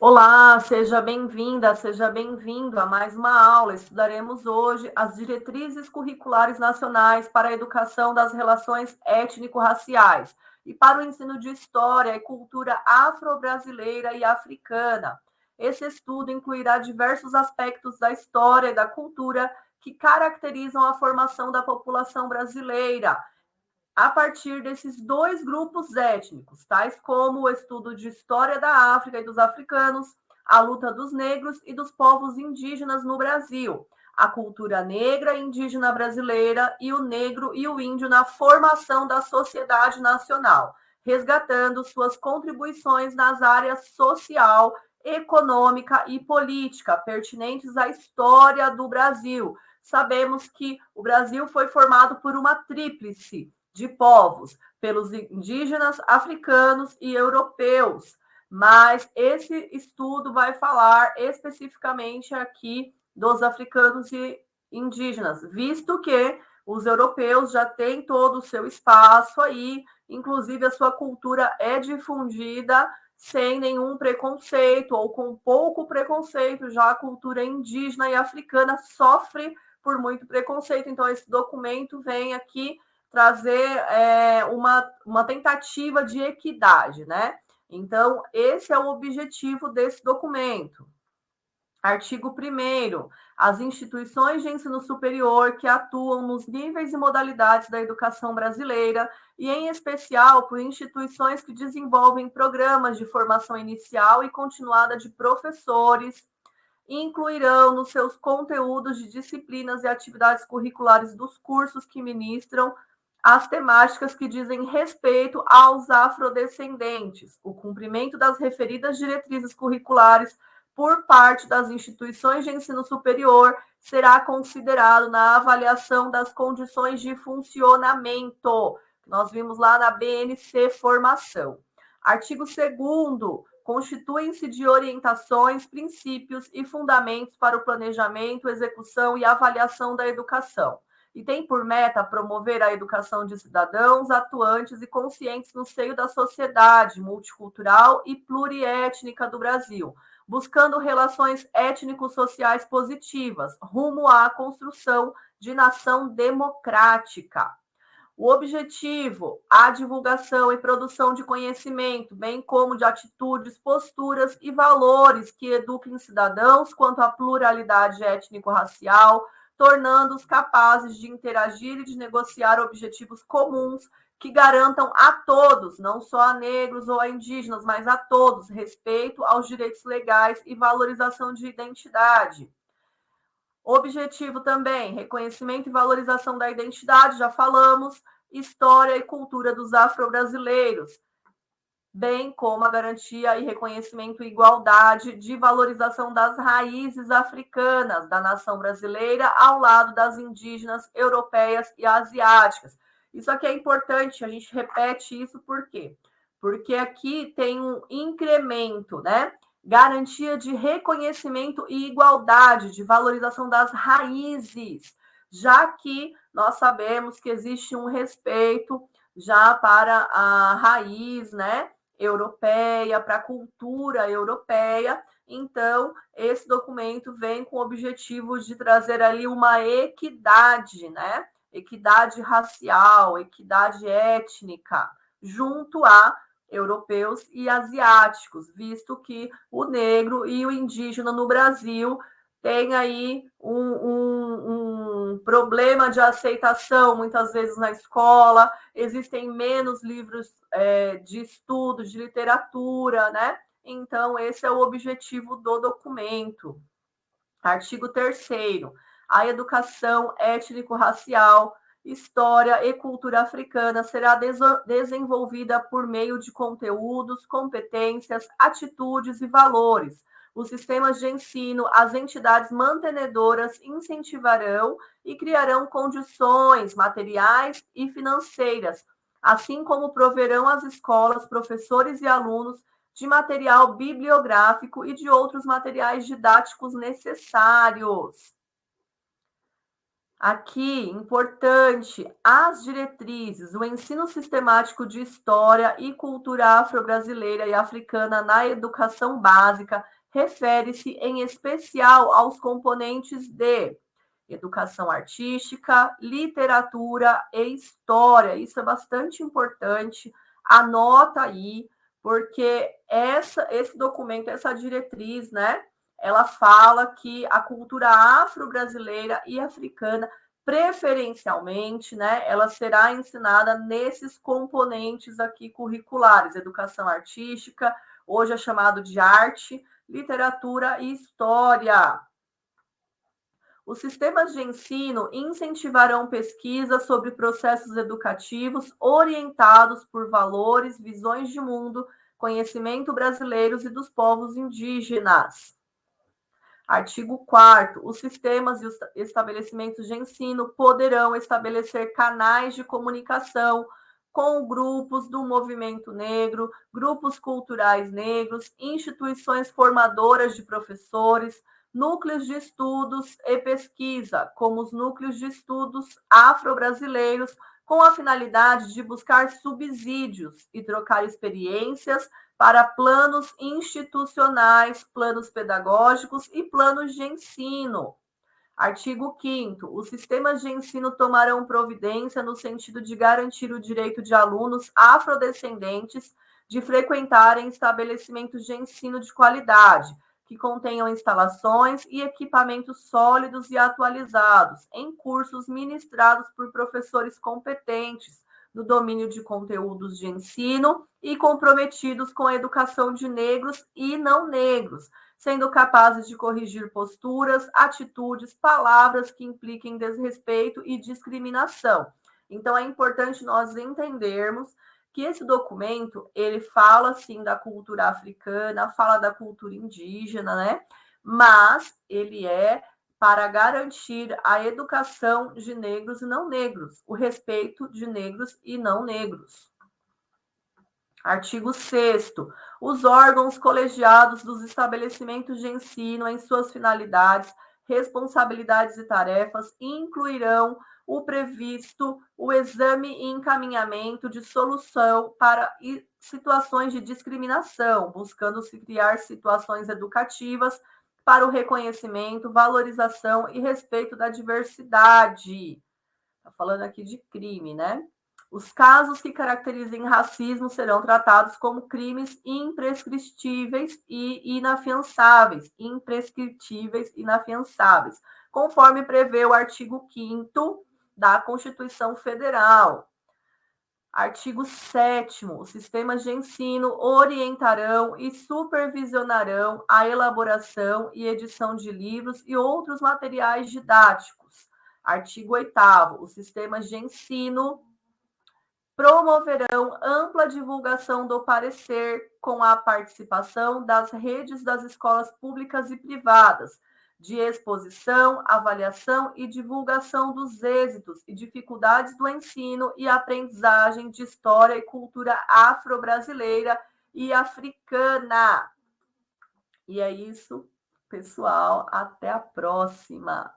Olá, seja bem-vinda, seja bem-vindo a mais uma aula. Estudaremos hoje as diretrizes curriculares nacionais para a educação das relações étnico-raciais e para o ensino de história e cultura afro-brasileira e africana. Esse estudo incluirá diversos aspectos da história e da cultura que caracterizam a formação da população brasileira a partir desses dois grupos étnicos, tais como o estudo de história da África e dos africanos, a luta dos negros e dos povos indígenas no Brasil, a cultura negra e indígena brasileira e o negro e o índio na formação da sociedade nacional, resgatando suas contribuições nas áreas social, econômica e política pertinentes à história do Brasil. Sabemos que o Brasil foi formado por uma tríplice de povos, pelos indígenas, africanos e europeus. Mas esse estudo vai falar especificamente aqui dos africanos e indígenas, visto que os europeus já têm todo o seu espaço aí, inclusive a sua cultura é difundida sem nenhum preconceito ou com pouco preconceito, já a cultura indígena e africana sofre por muito preconceito. Então, esse documento vem aqui trazer uma tentativa de equidade, né? Então, esse é o objetivo desse documento. Artigo 1º. As instituições de ensino superior que atuam nos níveis e modalidades da educação brasileira, e em especial por instituições que desenvolvem programas de formação inicial e continuada de professores, incluirão nos seus conteúdos de disciplinas e atividades curriculares dos cursos que ministram as temáticas que dizem respeito aos afrodescendentes, o cumprimento das referidas diretrizes curriculares por parte das instituições de ensino superior será considerado na avaliação das condições de funcionamento. Nós vimos lá na BNC Formação. Artigo 2º. Constituem-se de orientações, princípios e fundamentos para o planejamento, execução e avaliação da educação. E tem por meta promover a educação de cidadãos atuantes e conscientes no seio da sociedade multicultural e pluriétnica do Brasil, buscando relações étnico-sociais positivas, rumo à construção de nação democrática. O objetivo, a divulgação e produção de conhecimento, bem como de atitudes, posturas e valores que eduquem cidadãos quanto à pluralidade étnico-racial, tornando-os capazes de interagir e de negociar objetivos comuns que garantam a todos, não só a negros ou a indígenas, mas a todos, respeito aos direitos legais e valorização de identidade. Objetivo também, reconhecimento e valorização da identidade, já falamos, história e cultura dos afro-brasileiros, bem como a garantia e reconhecimento e igualdade de valorização das raízes africanas da nação brasileira ao lado das indígenas, europeias e asiáticas. Isso aqui é importante, a gente repete isso por quê? Porque aqui tem um incremento, né? Garantia de reconhecimento e igualdade, de valorização das raízes, já que nós sabemos que existe um respeito já para a raiz, né, europeia, para a cultura europeia. Então, esse documento vem com o objetivo de trazer ali uma equidade, né? Equidade racial, equidade étnica, junto a europeus e asiáticos, visto que o negro e o indígena no Brasil tem aí um problema de aceitação, muitas vezes na escola, existem menos livros de estudo, de literatura, né? Então, esse é o objetivo do documento. Artigo 3º. A educação étnico-racial, história e cultura africana será desenvolvida por meio de conteúdos, competências, atitudes e valores. Os sistemas de ensino, as entidades mantenedoras incentivarão e criarão condições materiais e financeiras, assim como proverão às escolas, professores e alunos de material bibliográfico e de outros materiais didáticos necessários. Aqui, importante, as diretrizes, o ensino sistemático de história e cultura afro-brasileira e africana na educação básica refere-se em especial aos componentes de educação artística, literatura e história. Isso é bastante importante. Anota aí, porque esse documento, essa diretriz, né? Ela fala que a cultura afro-brasileira e africana, preferencialmente, né, ela será ensinada nesses componentes aqui curriculares, educação artística, hoje é chamado de arte, literatura e história. Os sistemas de ensino incentivarão pesquisas sobre processos educativos orientados por valores, visões de mundo, conhecimento brasileiros e dos povos indígenas. Artigo 4º. Os sistemas e os estabelecimentos de ensino poderão estabelecer canais de comunicação com grupos do movimento negro, grupos culturais negros, instituições formadoras de professores, núcleos de estudos e pesquisa, como os núcleos de estudos afro-brasileiros, com a finalidade de buscar subsídios e trocar experiências para planos institucionais, planos pedagógicos e planos de ensino. Artigo 5º. Os sistemas de ensino tomarão providência no sentido de garantir o direito de alunos afrodescendentes de frequentarem estabelecimentos de ensino de qualidade, que contenham instalações e equipamentos sólidos e atualizados, em cursos ministrados por professores competentes no domínio de conteúdos de ensino e comprometidos com a educação de negros e não negros, sendo capazes de corrigir posturas, atitudes, palavras que impliquem desrespeito e discriminação. Então, é importante nós entendermos que esse documento, ele fala, sim, da cultura africana, fala da cultura indígena, né? Mas ele é para garantir a educação de negros e não negros, o respeito de negros e não negros. Artigo 6º. Os órgãos colegiados dos estabelecimentos de ensino, em suas finalidades, responsabilidades e tarefas, incluirão o previsto, o exame e encaminhamento de solução para situações de discriminação, buscando se criar situações educativas para o reconhecimento, valorização e respeito da diversidade. Está falando aqui de crime, né? Os casos que caracterizem racismo serão tratados como crimes imprescritíveis e inafiançáveis, conforme prevê o artigo 5º da Constituição Federal. Artigo 7º. Os sistemas de ensino orientarão e supervisionarão a elaboração e edição de livros e outros materiais didáticos. Artigo 8º. Os sistemas de ensino promoverão ampla divulgação do parecer com a participação das redes das escolas públicas e privadas, de exposição, avaliação e divulgação dos êxitos e dificuldades do ensino e aprendizagem de história e cultura afro-brasileira e africana. E é isso, pessoal. Até a próxima.